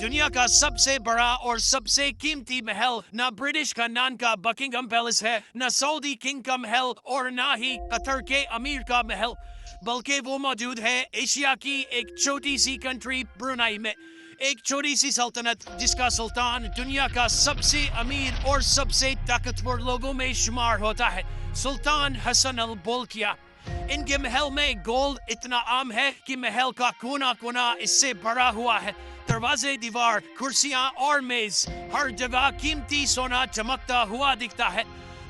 दुनिया का सबसे बड़ा और सबसे कीमती महल न ब्रिटिश खानदान का बकिंगम पैलेस है, न सऊदी किंग का महल और न ही कतर के अमीर का महल, बल्कि वो मौजूद है एशिया की एक छोटी सी कंट्री ब्रुनाई में। एक छोटी सी सल्तनत जिसका सुल्तान दुनिया का सबसे अमीर और सबसे ताकतवर लोगों में शुमार होता है, सुल्तान हसन अल बोल्किया। इनके महल में गोल्ड इतना आम है कि महल का कोना कोना इससे भरा हुआ है। दरवाजे, दीवार, कुर्सियां और मेज, हर जगह कीमती सोना चमकता हुआ दिखता है।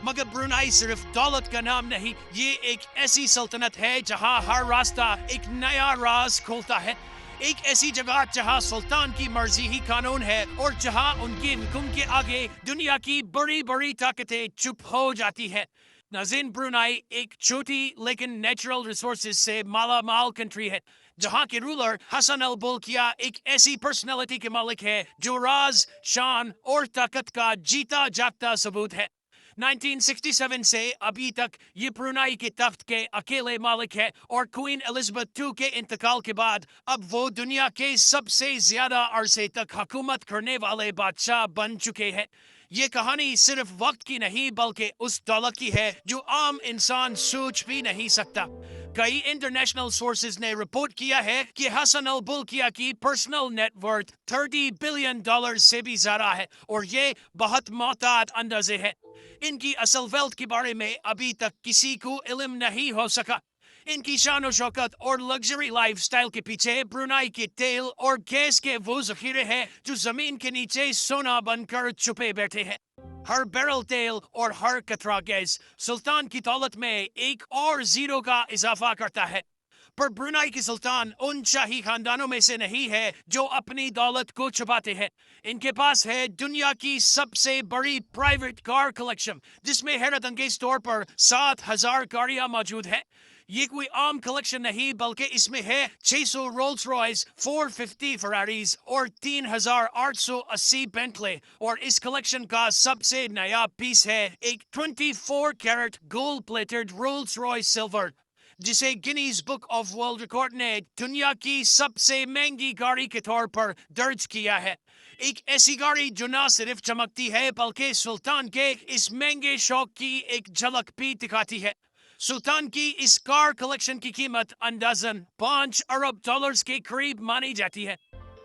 मगर ब्रुनाई सिर्फ दौलत का नाम नहीं, ये एक ऐसी सल्तनत है जहां हर रास्ता एक नया राज खोलता है। एक ऐसी जगह जहां सुल्तान की मर्जी ही कानून है और जहां उनके हुक्म के आगे दुनिया की बड़ी बड़ी ताकतें चुप हो जाती है। नाज़रीन, ब्रुनाई एक छोटी लेकिन नेचुरल रिसोर्सेज से माला माल कंट्री है, जहां के रूलर हसन अल बोल्किया एक ऐसी पर्सनैलिटी के मालिक है जो राज, शान और ताकत का जीता जागता सबूत है। 1967 से अभी तक ये ब्रुनाई के तख्त के अकेले मालिक है और क्वीन एलिजाबेथ II के इंतकाल के बाद अब वो दुनिया के सबसे ज्यादा अरसे तक हुकूमत करने वाले बादशाह बन चुके हैं। ये कहानी सिर्फ वक्त की नहीं बल्कि उस दौलत की है जो आम इंसान सोच भी नहीं सकता। कई इंटरनेशनल सोर्सेज ने रिपोर्ट किया है कि हसन अल बोल्किया की पर्सनल नेटवर्थ $30 बिलियन से भी ज्यादा है और ये बहुत मोहतात अंदाजे है। इनकी असल वेल्थ के बारे में अभी तक किसी को इल्म नहीं हो सका। इनकी शान और शौकत और लग्जरी लाइफस्टाइल के पीछे ब्रुनाई के तेल और गैस के वो जखीरे हैं जो जमीन के नीचे सोना बनकर छुपे बैठे हैं। हर बैरल तेल और हर कतरा गैस सुल्तान की दौलत में एक और जीरो का इजाफा करता है। पर ब्रुनाई के सुल्तान उन शाही खानदानों में से नहीं है जो अपनी दौलत को छुपाते हैं। इनके पास है दुनिया की सबसे बड़ी प्राइवेट कार कलेक्शन, जिसमें हैरत अंगेज तौर पर 7,000 गाड़ियां मौजूद हैं। ये कोई आम कलेक्शन नहीं बल्कि इसमें है 600 रोल्स रॉयस, 450 फरारीज और 3,880 बेंटले। और इस कलेक्शन का सबसे नया पीस है एक 24 carat gold plated Rolls Royce silver, जिसे Guinness Book of World Record ने दुनिया की सबसे महंगी गाड़ी के तौर पर दर्ज किया है। एक ऐसी गाड़ी जो न सिर्फ चमकती है बल्कि सुल्तान के इस महंगे शौक की एक झलक भी दिखाती है। सुल्तान की इस कार कलेक्शन की कीमत अंदाजन $5 अरब के करीब मानी जाती है।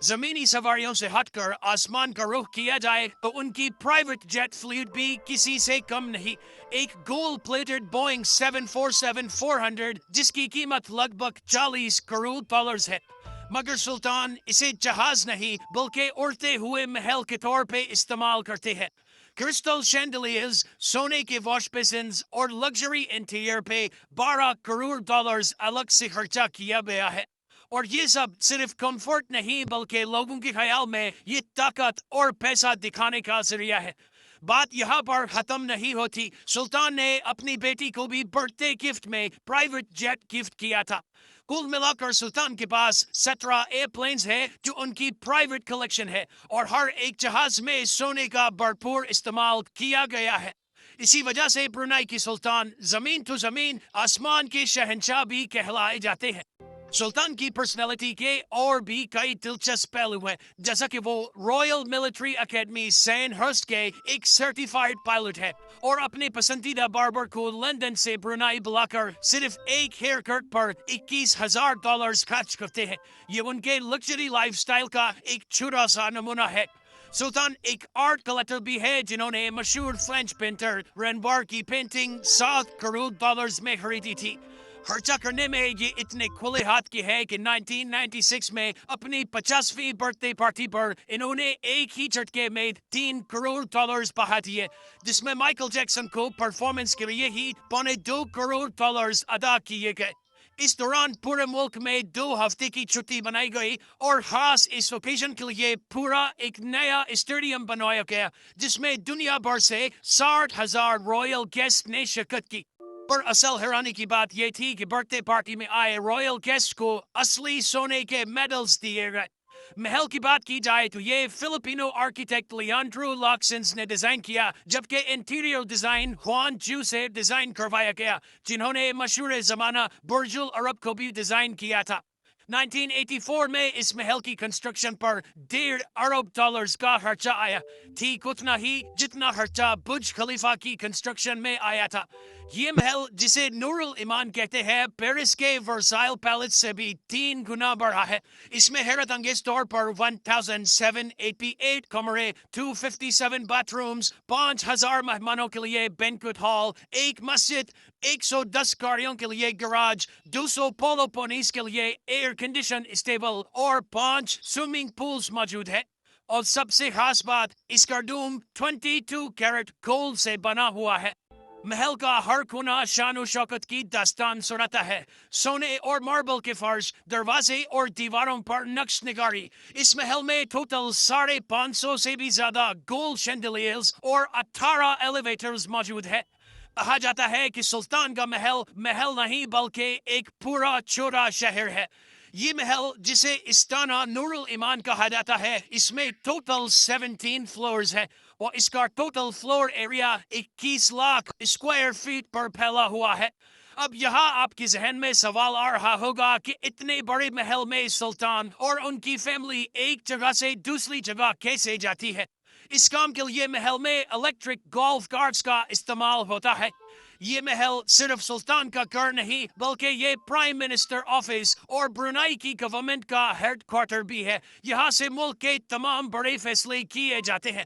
जमीनी सवारियों से हटकर आसमान का रुख किया जाए तो उनकी प्राइवेट जेट फ्लीट भी किसी से कम नहीं। एक गोल्ड प्लेटेड बोइंग 747-400 जिसकी कीमत लगभग $40 करोड़ है। मगर सुल्तान इसे जहाज नहीं बल्कि उड़ते हुए महल के तौर पे इस्तेमाल करते हैं। क्रिस्टल शैंडलियर्स, सोने के वॉश बेसिन्स और लग्जरी इंटीरियर पे $12 करोड़ अलग से खर्चा किया गया है। और ये सब सिर्फ कंफर्ट नहीं बल्कि लोगों के ख्याल में ये ताकत और पैसा दिखाने का जरिया है। बात यहाँ पर खत्म नहीं होती। सुल्तान ने अपनी बेटी को भी बर्थडे गिफ्ट में प्राइवेट जेट गिफ्ट किया था। कुल मिलाकर सुल्तान के पास 17 एयरप्लेन्स है जो उनकी प्राइवेट कलेक्शन है और हर एक जहाज में सोने का भरपूर इस्तेमाल किया गया है। इसी वजह से ब्रुनाई की सुल्तान जमीन तो जमीन आसमान के शहंशाह भी कहलाए जाते हैं। सुल्तान की पर्सनैलिटी के और भी कई दिलचस्प पहलू हैं, जैसा कि वो रॉयल मिलिट्री एकेडमी सैंडहर्स्ट के एक सर्टिफाइड पायलट है और अपने पसंदीदा बार्बर को लंदन से ब्रुनाई बुलाकर सिर्फ एक हेयर कट पर $21,000 खर्च करते हैं। ये उनके लग्जरी लाइफस्टाइल का एक छोटा सा नमूना है। सुल्तान एक आर्ट कलेक्टर भी है जिन्होंने मशहूर फ्रेंच पेंटर रेनबार की पेंटिंग $7 करोड़ में खरीदी थी। खर्चा करने में ये इतने खुले हाथ के हैं कि 1996 में अपनी 50वीं बर्थडे पार्टी पर इन्होंने एक ही झटके में $3 करोड़ बहा दिए, जिसमें माइकल जैक्सन को परफॉर्मेंस के लिए ही $2.25 करोड़ अदा किए गए। इस दौरान पूरे मुल्क में 2 हफ्ते की छुट्टी बनाई गई और खास इस ओकेजन के लिए पूरा एक नया स्टेडियम बनाया गया जिसमें दुनिया भर से 60,000 रॉयल गेस्ट ने शिरकत की। पर असल हैरानी की बात यह थी कि बर्थडे पार्टी में आए रॉयल गेस्ट को असली सोने के मेडल्स दिए गए। महल की बात की जाए तो ये फिलिपिनो आर्किटेक्ट लियांड्रो लॉक्सेंस ने डिजाइन किया, जबकि इंटीरियर डिजाइन हुआन जू से डिजाइन करवाया गया, जिन्होंने मशहूर जमाना बुर्जुल अरब को भी डिजाइन किया था। 1984 में इस महल की कंस्ट्रक्शन पर $1.5 अरब का खर्चा आया। ठीक उतना ही जितना खर्चा बुर्ज खलीफा की कंस्ट्रक्शन में आया था। ये महल जिसे नूरुल ईमान कहते हैं पेरिस के वर्साइल पैलेस से भी 3 गुना बड़ा है। इसमें हैरत अंगेज तौर पर 1788 कमरे, 257 बाथरूम्स, 5000 मेहमानों के लिए बैंक्वेट हॉल, एक मस्जिद, 110 गाड़ियों के लिए गैराज, 200 पोलो पोनीस के लिए एयर कंडीशन स्टेबल और 5 स्विमिंग पूल्स मौजूद है। और सबसे खास बात, इसका डूम 22 कैरेट गोल्ड से बना हुआ है। महल का हर कोना शान शौकत की दास्तान सुनाता है। सोने और मार्बल के फर्श, दरवाजे और दीवारों पर नक्श निगारी। इस महल में टोटल 550 से भी ज्यादा गोल्ड शैंडलियर्स और 18 एलिवेटर्स मौजूद है। कहा जाता है कि सुल्तान का महल महल नहीं बल्कि एक पूरा छोटा शहर है। ये महल जिसे इस्ताना नूरुल ईमान कहा जाता है, इसमें टोटल 17 फ्लोर्स है और इसका total floor area 21 lakh square feet पर फैला हुआ है। अब यहाँ आपके जहन में सवाल आ रहा होगा कि इतने बड़े महल में सुल्तान और उनकी फैमिली एक जगह से दूसरी जगह कैसे जाती है। इस काम के लिए महल में इलेक्ट्रिक गोल्फ कार्ट्स का इस्तेमाल होता है। ये महल सिर्फ सुल्तान का घर नहीं बल्कि ये प्राइम मिनिस्टर ऑफिस और ब्रुनाई की गवर्नमेंट का हेड क्वार्टर भी है। यहाँ से मुल्क के तमाम बड़े फैसले किए जाते हैं।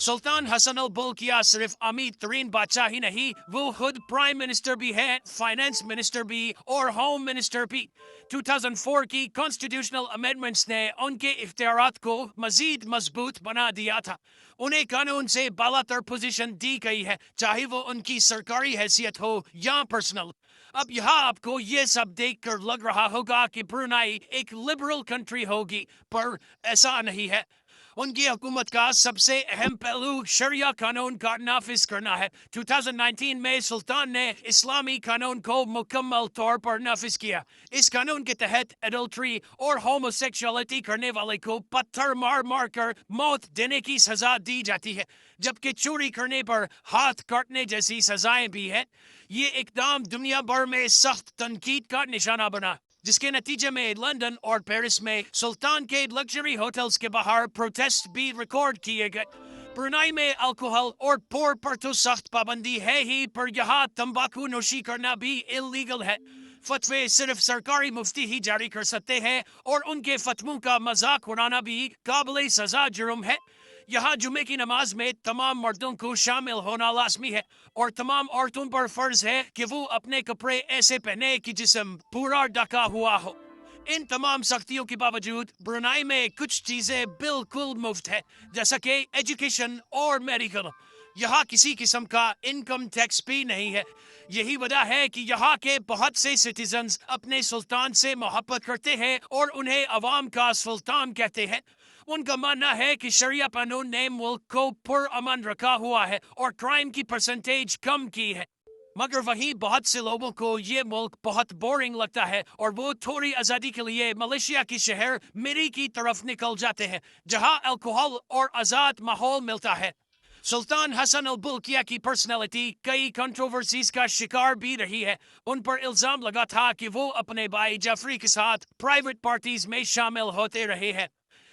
सुल्तान हसन अल बुल्किया सिर्फ अमीर तरीन बादशाह ही नहीं, वो खुद प्राइम मिनिस्टर भी है, फाइनेंस मिनिस्टर भी और होम मिनिस्टर भी। 2004 की कॉन्स्टिट्यूशनल अमेंडमेंट्स ने उनके इख्तियारात को मजीद मजबूत बना दिया था। उन्हें कानून से बालातर पोजीशन दी गई है, चाहे वो उनकी सरकारी हैसियत हो या पर्सनल। अब यहाँ आपको ये सब देखकर लग रहा होगा कि ब्रुनाई एक लिबरल कंट्री होगी, पर ऐसा नहीं है। उनकी हुकूमत का सबसे अहम पहलू शरिया कानून का नाफिज करना है। 2019 में सुल्तान ने इस्लामी कानून को मुकम्मल तौर पर नाफिज किया। इस कानून के तहत एडल्ट्री और होमोसेक्सुअलिटी करने वाले को पत्थर मार मार कर मौत देने की सजा दी जाती है, जबकि चोरी करने पर हाथ काटने जैसी सजाएं भी हैं। ये इकदाम दुनिया भर में सख्त तनकीद का निशाना बना, जिसके नतीजे में लंदन और पेरिस में सुल्तान के लग्जरी होटल्स के बाहर प्रोटेस्ट भी रिकॉर्ड किए गए। ब्रुनाई में अल्कोहल और पोर पर तो सख्त पाबंदी है ही, पर यहाँ तंबाकू नोशी करना भी इलीगल है। फतवे सिर्फ सरकारी मुफ्ती ही जारी कर सकते हैं और उनके फतवों का मजाक उड़ाना भी काबिल सजा जुर्म है। यहाँ जुमे की नमाज में तमाम मर्दों को शामिल होना लाजमी है और तमाम औरतों पर फर्ज है कि वो अपने कपड़े ऐसे पहने कि जिस्म पूरा ढका हुआ हो। इन तमाम सख्तियों के बावजूद ब्रुनाई में कुछ चीजें बिल्कुल मुफ्त है, जैसा कि एजुकेशन और मेडिकल। यहाँ किसी किस्म का इनकम टैक्स भी नहीं है। यही वजह है कि यहाँ के बहुत से सिटीजन्स अपने सुल्तान से मोहब्बत करते हैं और उन्हें अवाम का सुल्तान कहते हैं। उनका मानना है कि शरिया कानून ने मुल्क को पुरअमन रखा हुआ है और क्राइम की परसेंटेज कम की है। मगर वहीं बहुत से लोगों को ये मुल्क बहुत बोरिंग लगता है और वो थोड़ी आज़ादी के लिए मलेशिया के शहर मिरी की तरफ निकल जाते हैं, जहां अल्कोहल और आज़ाद माहौल मिलता है। सुल्तान हसन अल बुल्किया की पर्सनैलिटी कई कंट्रोवर्सीज का शिकार भी रही है। उन पर इल्जाम लगा था कि वो अपने भाई जाफरी के साथ प्राइवेट पार्टीज में शामिल होते रहे हैं।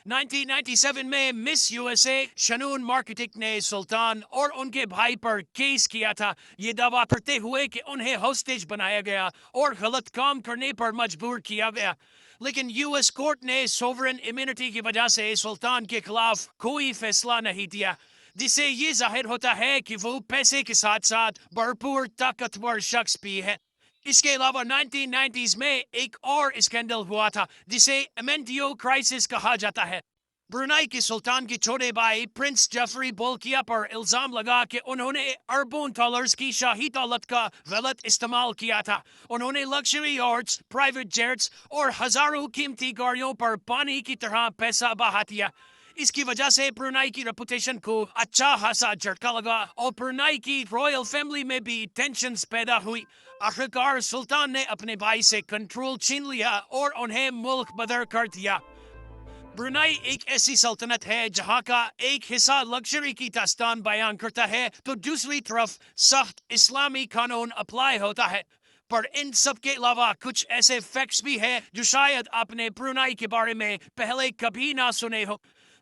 1997 में मिस यूएसए शनून मार्केटिक ने सुल्तान और उनके भाई पर केस किया था, ये दावा करते हुए कि उन्हें होस्टेज बनाया गया और गलत काम करने पर मजबूर किया गया। लेकिन यूएस कोर्ट ने सोवरेन इम्यूनिटी की वजह से सुल्तान के खिलाफ कोई फैसला नहीं दिया, जिससे ये जाहिर होता है कि वो पैसे के साथ साथ भरपूर ताकतवर शख्स भी है। इसके अलावा 1990s में एक और स्कैंडल हुआ था जिसे एमेंटियो क्राइसिस कहा जाता है। ब्रुनाई के सुल्तान के छोटे भाई प्रिंस जाफरी बोल्किया पर इल्जाम लगा कि उन्होंने अरबों डॉलर्स की शाही दौलत का गलत इस्तेमाल किया था। उन्होंने लग्जरी यार्ड्स, प्राइवेट जेट्स और हजारों कीमती गाड़ियों पर पानी की तरह पैसा बहा दिया। इसकी वजह से ब्रुनाई की रेपुटेशन को अच्छा खासा झटका लगा और ब्रुनाई की रॉयल फैमिली में भी टेंशन्स पैदा हुई। आखिरकार सुल्तान ने अपने भाई से कंट्रोल छीन लिया और उन्हें मुल्क बदर कर दिया। ब्रुनाई एक ऐसी सल्तनत है जहां का एक हिस्सा लग्जरी की दास्तान बयान करता है तो दूसरी तरफ सख्त इस्लामी कानून अप्लाई होता है। پر ان سب کے علاوہ کچھ ایسے فیکٹس بھی ہیں جو شاید آپ نے برونائی کے بارے میں پہلے کبھی نہ سنے ہو.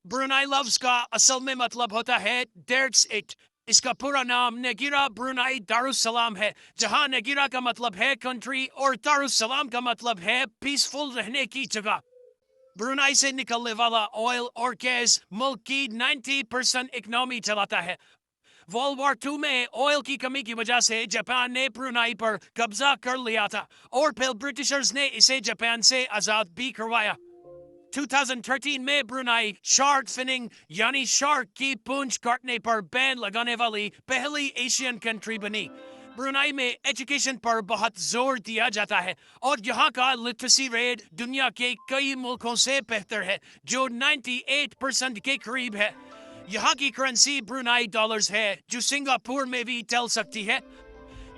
برونائی لفظ کا اصل میں مطلب ہوتا ہے دیٹس اٹ. اس کا پورا نام نگیرا برونائی دارالسلام ہے, جہاں نگیرا کا مطلب ہے کنٹری اور دارالسلام کا مطلب ہے پیسفل رہنے کی جگہ. برونائی سے نکلنے والا آئل اور گیس ملک کی 90% اکنامی چلاتا ہے. ورلڈ وار 2 میں آئل کی کمی کی وجہ سے جاپان نے برونائی پر قبضہ کر لیا تھا اور پھر برٹشرز نے اسے جاپان سے آزاد بھی کروایا. 2013 میں برونائی شارک فننگ یعنی شارک کی پونچھ کاٹنے پر بین لگانے والی پہلی ایشین کنٹری بنی. برونائی میں ایجوکیشن پر بہت زور دیا جاتا ہے اور یہاں کا لٹریسی ریٹ دنیا کے کئی ملکوں سے بہتر ہے جو 98% کے قریب ہے. یہاں کی کرنسی برونائی ڈالرز ہے جو سنگاپور میں بھی چل سکتی ہے.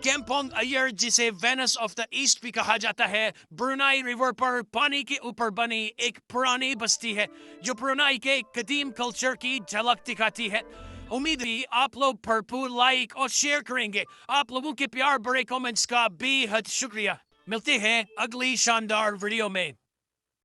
کیمپونگ ایئر جسے وینس آف دا ایسٹ بھی کہا جاتا ہے برونائی ریور پر پانی کے اوپر بنی ایک پرانی بستی ہے جو برونائی کے قدیم کلچر کی جھلک دکھاتی ہے. امید ہے آپ لوگ بھرپور لائک اور شیئر کریں گے. آپ لوگوں کے پیار بڑے کامنٹس کا بے حد شکریہ. ملتے ہیں اگلی شاندار ویڈیو میں.